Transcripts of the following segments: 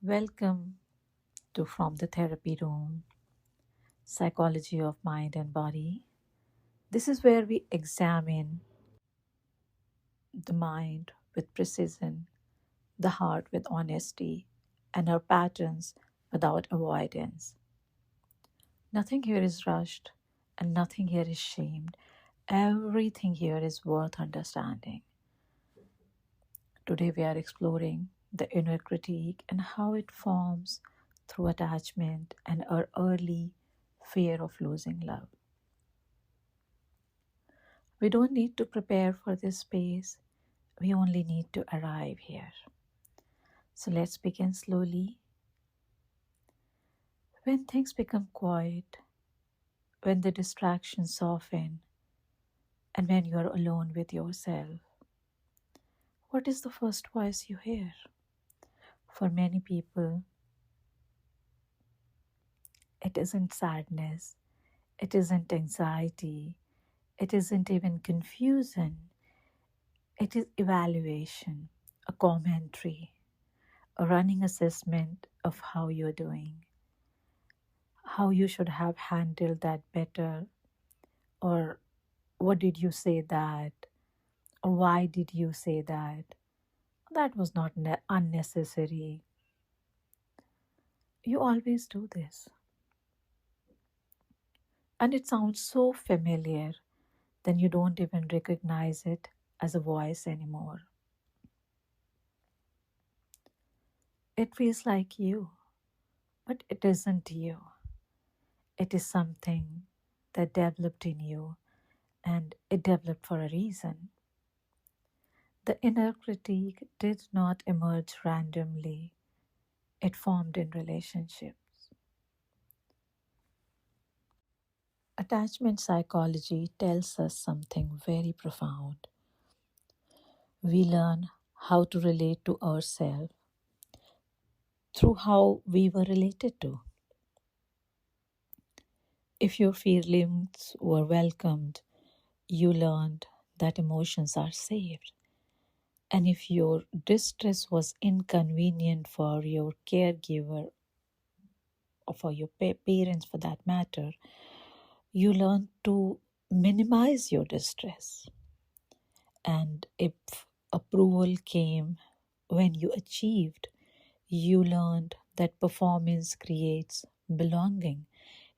Welcome to From the Therapy Room, Psychology of Mind and Body. This is where we examine the mind with precision, the heart with honesty, and our patterns without avoidance. Nothing here is rushed and nothing here is shamed. Everything here is worth understanding. Today we are exploring the inner critique and how it forms through attachment and our early fear of losing love. We don't need to prepare for this space, we only need to arrive here. So let's begin slowly. When things become quiet, when the distractions soften, and when you are alone with yourself, what is the first voice you hear? For many people, it isn't sadness, it isn't anxiety, it isn't even confusion, it is evaluation, a commentary, a running assessment of how you're doing, how you should have handled that better, or what did you say that, or why did you say that? That was not unnecessary. You always do this. And it sounds so familiar, then you don't even recognize it as a voice anymore. It feels like you, but it isn't you. It is something that developed in you, and it developed for a reason. The inner critique did not emerge randomly, it formed in relationships. Attachment psychology tells us something very profound. We learn how to relate to ourselves through how we were related to. If your feelings were welcomed, you learned that emotions are safe. And if your distress was inconvenient for your caregiver or for your parents for that matter, you learn to minimize your distress. And if approval came when you achieved, you learned that performance creates belonging.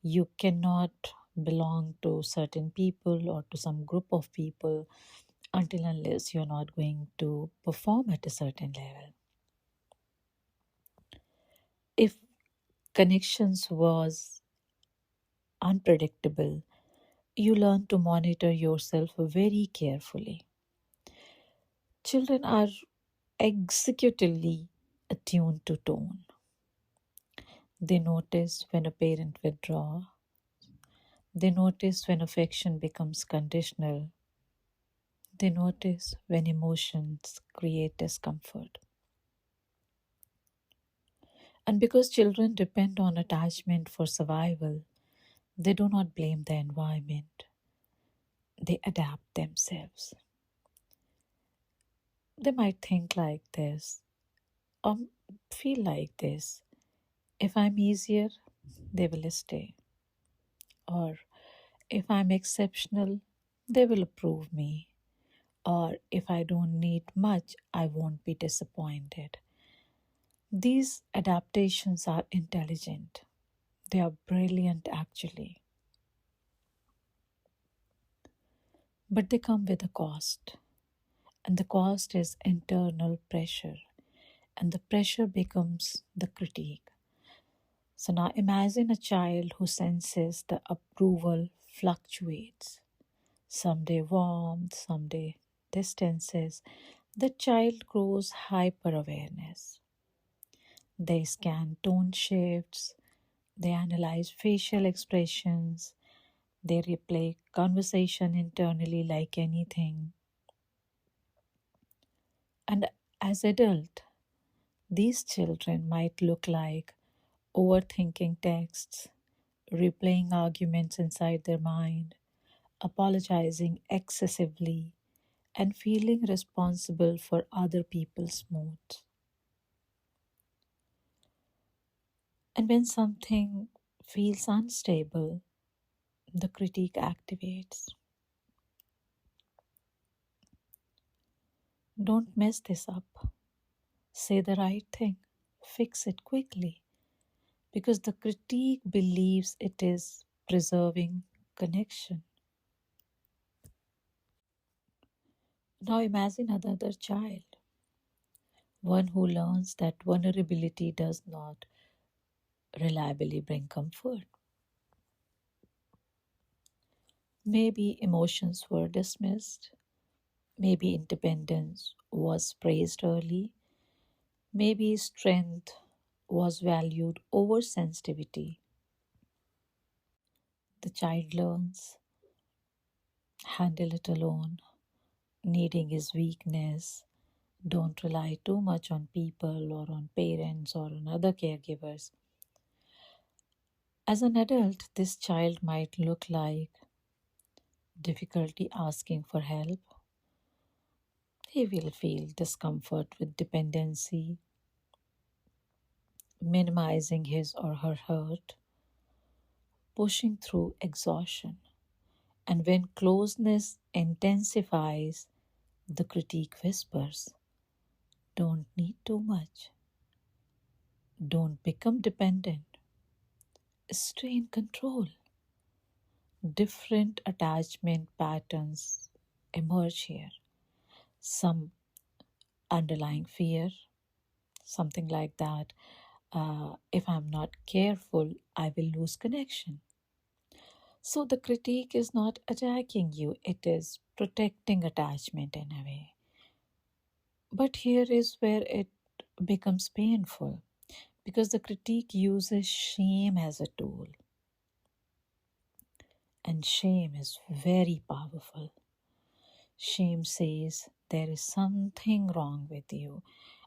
You cannot belong to certain people or to some group of people until unless you're not going to perform at a certain level. If connections was unpredictable, you learn to monitor yourself very carefully. Children are executively attuned to tone. They notice when a parent withdraws. They notice when affection becomes conditional. They notice when emotions create discomfort. And because children depend on attachment for survival, they do not blame the environment. They adapt themselves. They might think like this or feel like this. If I'm easier, they will stay. Or if I'm exceptional, they will approve me. Or if I don't need much, I won't be disappointed. These adaptations are intelligent. They are brilliant actually. But they come with a cost. And the cost is internal pressure. And the pressure becomes the critique. So now imagine a child who senses the approval fluctuates. Someday warmth, someday distances. The child grows hyper awareness. They scan tone shifts, they analyze facial expressions, they replay conversation internally like anything. And as adult, these children might look like overthinking texts, replaying arguments inside their mind, apologizing excessively, and feeling responsible for other people's moods. And when something feels unstable, the critique activates. Don't mess this up. Say the right thing. Fix it quickly. Because the critique believes it is preserving connection. Now imagine another child, one who learns that vulnerability does not reliably bring comfort. Maybe emotions were dismissed, maybe independence was praised early, maybe strength was valued over sensitivity. The child learns, handle it alone, needing his weakness. Don't rely too much on people or on parents or on other caregivers. As an adult, this child might look like difficulty asking for help. He will feel discomfort with dependency, minimizing his or her hurt, pushing through exhaustion. And when closeness intensifies, the critique whispers, don't need too much, don't become dependent, stay in control. Different attachment patterns emerge here. Some underlying fear, something like that. If I'm not careful, I will lose connection. So the critique is not attacking you, it is protecting attachment in a way. But here is where it becomes painful because the critique uses shame as a tool, and shame is very powerful. Shame says there is something wrong with you,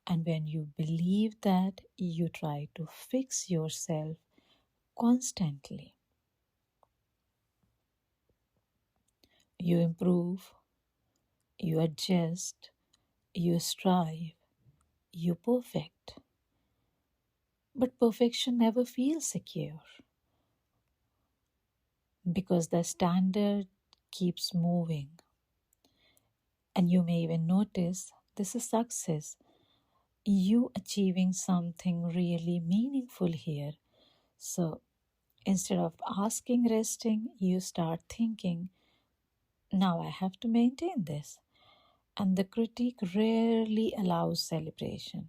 and when you believe that, you try to fix yourself constantly. You improve, you adjust, you strive, you perfect. But perfection never feels secure because the standard keeps moving. And you may even notice this is success, you achieving something really meaningful here. So instead of asking resting, you start thinking, now I have to maintain this. And the critique rarely allows celebration,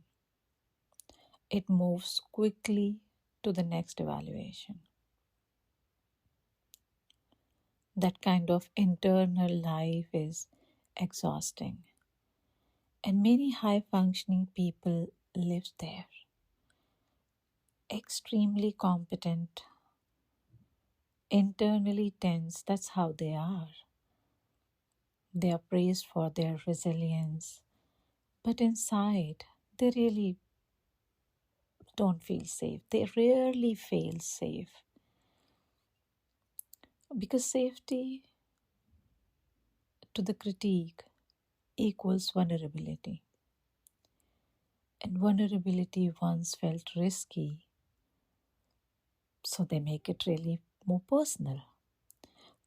it moves quickly to the next evaluation. That kind of internal life is exhausting. And many high functioning people live there. Extremely competent, internally tense, that's how they are. They are praised for their resilience, but inside, they really don't feel safe. They rarely feel safe because safety to the critique equals vulnerability. And vulnerability once felt risky, so they make it really more personal.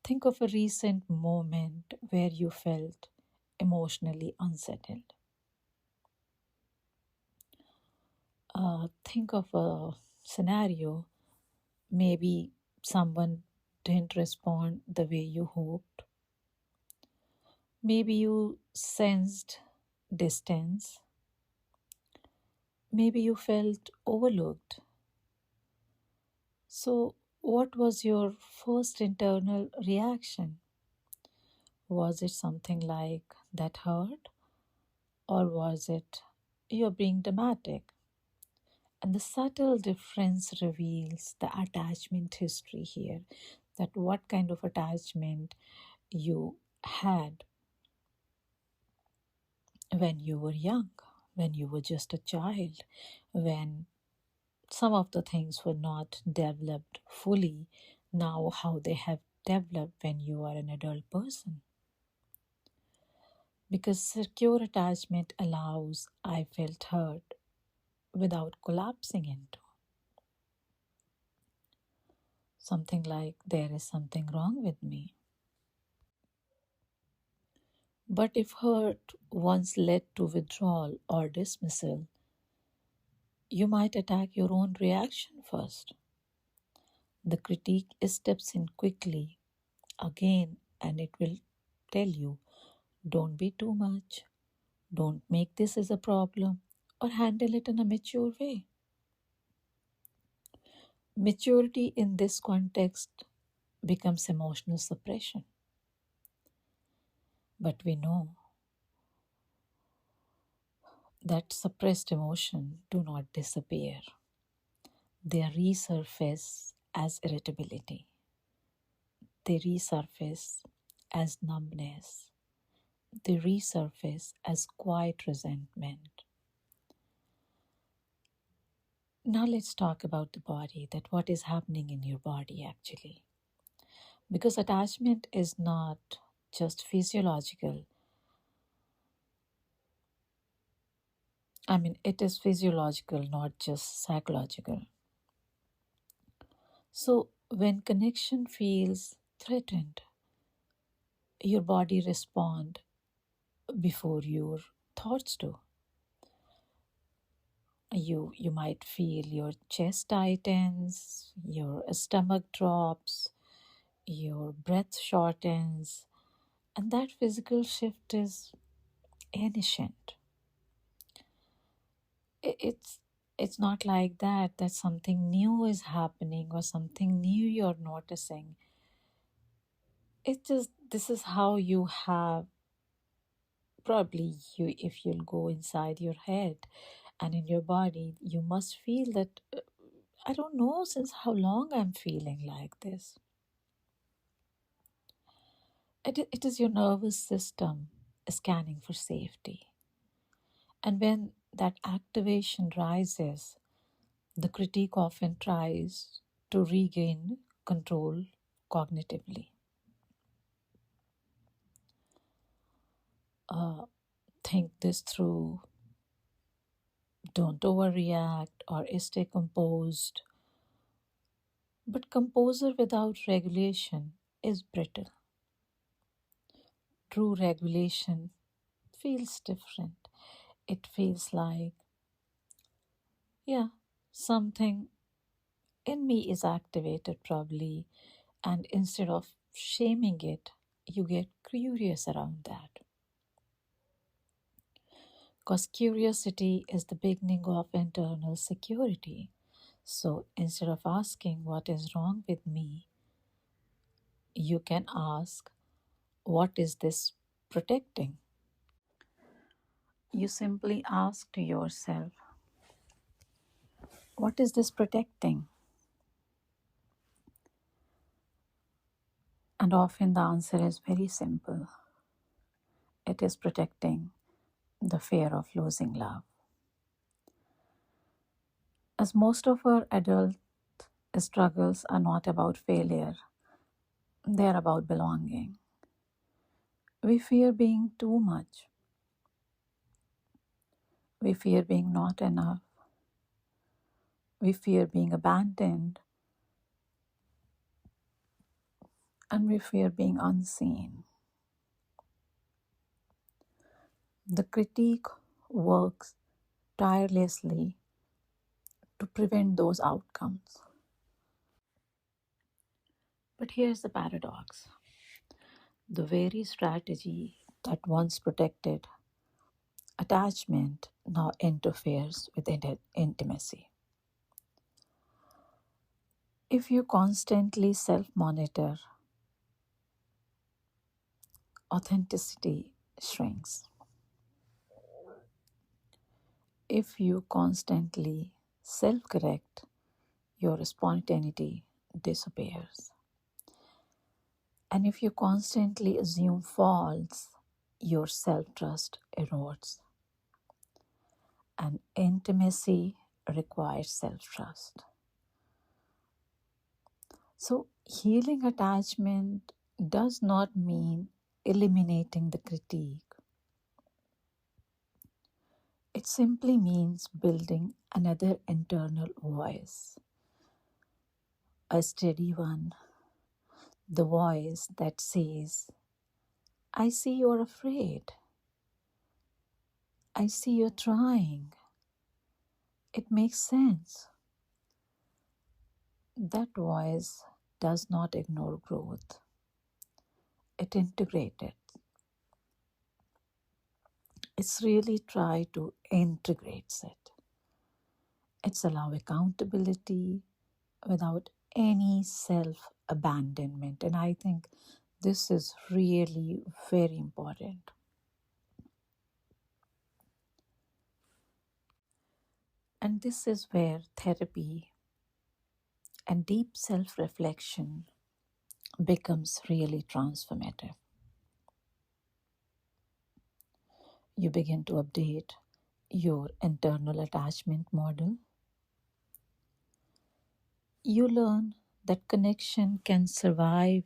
Think of a recent moment where you felt emotionally unsettled. Think of a scenario, maybe someone didn't respond the way you hoped. Maybe you sensed distance. Maybe you felt overlooked. So, what was your first internal reaction? Was it something like that hurt? Or was it you're being dramatic? And the subtle difference reveals the attachment history here, that what kind of attachment you had when you were young, when you were just a child, when some of the things were not developed fully, now how they have developed when you are an adult person. Because secure attachment allows I felt hurt without collapsing into. something like there is something wrong with me. But if hurt once led to withdrawal or dismissal, you might attack your own reaction first. The critique steps in quickly again and it will tell you, don't be too much, don't make this as a problem, or handle it in a mature way. Maturity in this context becomes emotional suppression. But we know that suppressed emotion do not disappear. They resurface as irritability. They resurface as numbness. They resurface as quiet resentment. Now let's talk about the body, that what is happening in your body actually. Because attachment is not just physiological. It is physiological, not just psychological. So when connection feels threatened, your body respond before your thoughts do. You might feel your chest tightens, your stomach drops, your breath shortens, and that physical shift is ancient. It's not like that something new is happening or something new you're noticing. It just, this is how you have, probably you, if you'll go inside your head and in your body, you must feel that I don't know since how long I'm feeling like this. It is your nervous system scanning for safety. And when that activation rises, the critique often tries to regain control cognitively. Think this through, don't overreact, or stay composed. But composure without regulation is brittle. True regulation feels different. It feels like, yeah, something in me is activated probably, and instead of shaming it, you get curious around that. Because curiosity is the beginning of internal security. So instead of asking what is wrong with me, you can ask, what is this protecting? You simply ask to yourself, what is this protecting? And often the answer is very simple. It is protecting the fear of losing love. As most of our adult struggles are not about failure, they are about belonging. We fear being too much. We fear being not enough. We fear being abandoned. And we fear being unseen. The critique works tirelessly to prevent those outcomes. But here's the paradox: the very strategy that once protected attachment now interferes with intimacy. If you constantly self monitor, authenticity shrinks. If you constantly self correct, your spontaneity disappears. And if you constantly assume faults, your self trust erodes. And intimacy requires self trust. So, healing attachment does not mean eliminating the critique. It simply means building another internal voice, a steady one, the voice that says, I see you're afraid. I see you're trying. It makes sense. That voice does not ignore growth, it integrates it. It's really try to integrate it. It's allow accountability without any self abandonment. And I think this is really very important. And this is where therapy and deep self reflection becomes really transformative. You begin to update your internal attachment model. You learn that connection can survive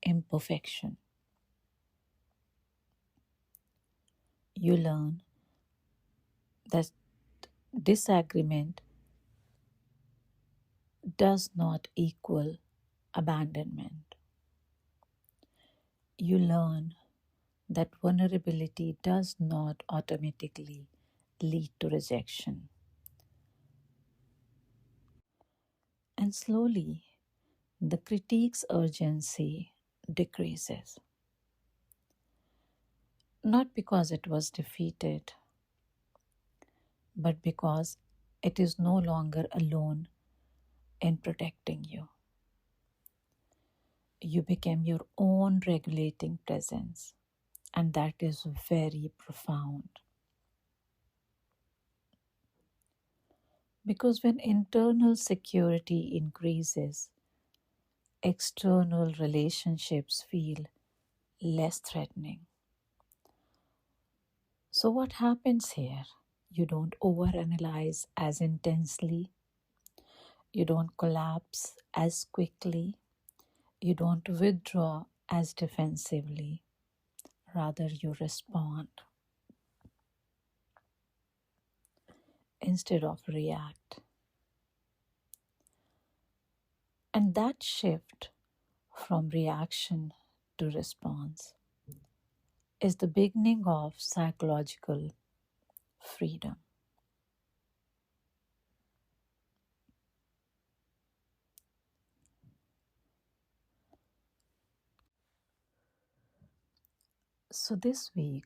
imperfection. You learn that disagreement does not equal abandonment. You learn that vulnerability does not automatically lead to rejection. And slowly, the critique's urgency decreases. Not because it was defeated, but because it is no longer alone in protecting you. You became your own regulating presence, and that is very profound. Because when internal security increases, external relationships feel less threatening. So, what happens here? You don't overanalyze as intensely, you don't collapse as quickly, you don't withdraw as defensively. Rather, you respond instead of react. And that shift from reaction to response is the beginning of psychological freedom. So, this week,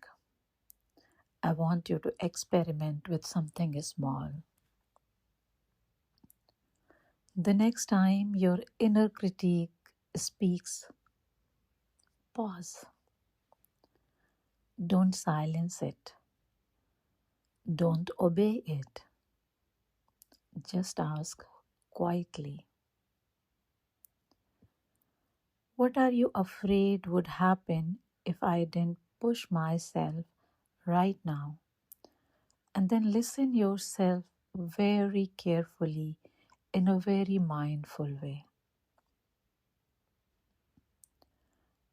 I want you to experiment with something small. The next time your inner critique speaks, pause. Don't silence it. Don't obey it. Just ask quietly, what are you afraid would happen if I didn't push myself right now? And then listen yourself very carefully in a very mindful way.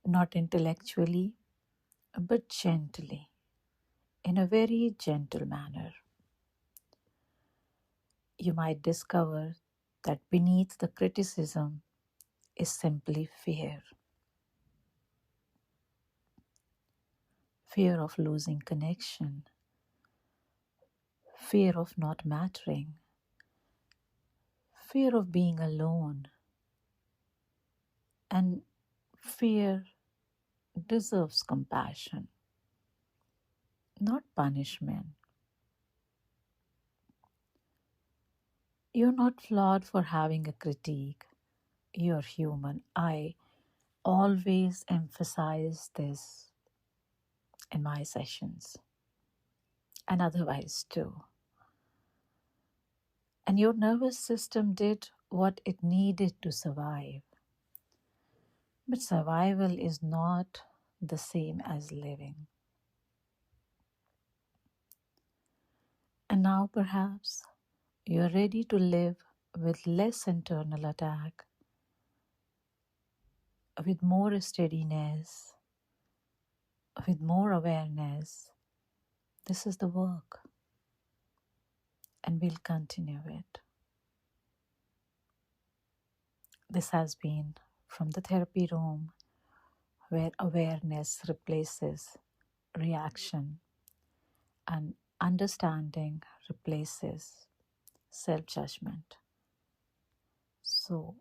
Not intellectually, but gently, in a very gentle manner. You might discover that beneath the criticism is simply fear. Fear of losing connection, fear of not mattering, fear of being alone, and fear deserves compassion, not punishment. You're not flawed for having a critique. You're human. I always emphasize this in my sessions and otherwise too. And your nervous system did what it needed to survive. But survival is not the same as living. And now perhaps you're ready to live with less internal attack, with more steadiness, with more awareness. This is the work, and we'll continue it. This has been from the therapy room, where awareness replaces reaction and understanding replaces self judgment. So,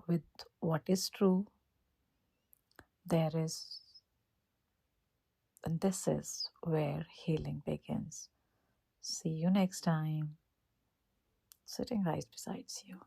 with what is true, there is, and this is where healing begins. See you next time, sitting right beside you.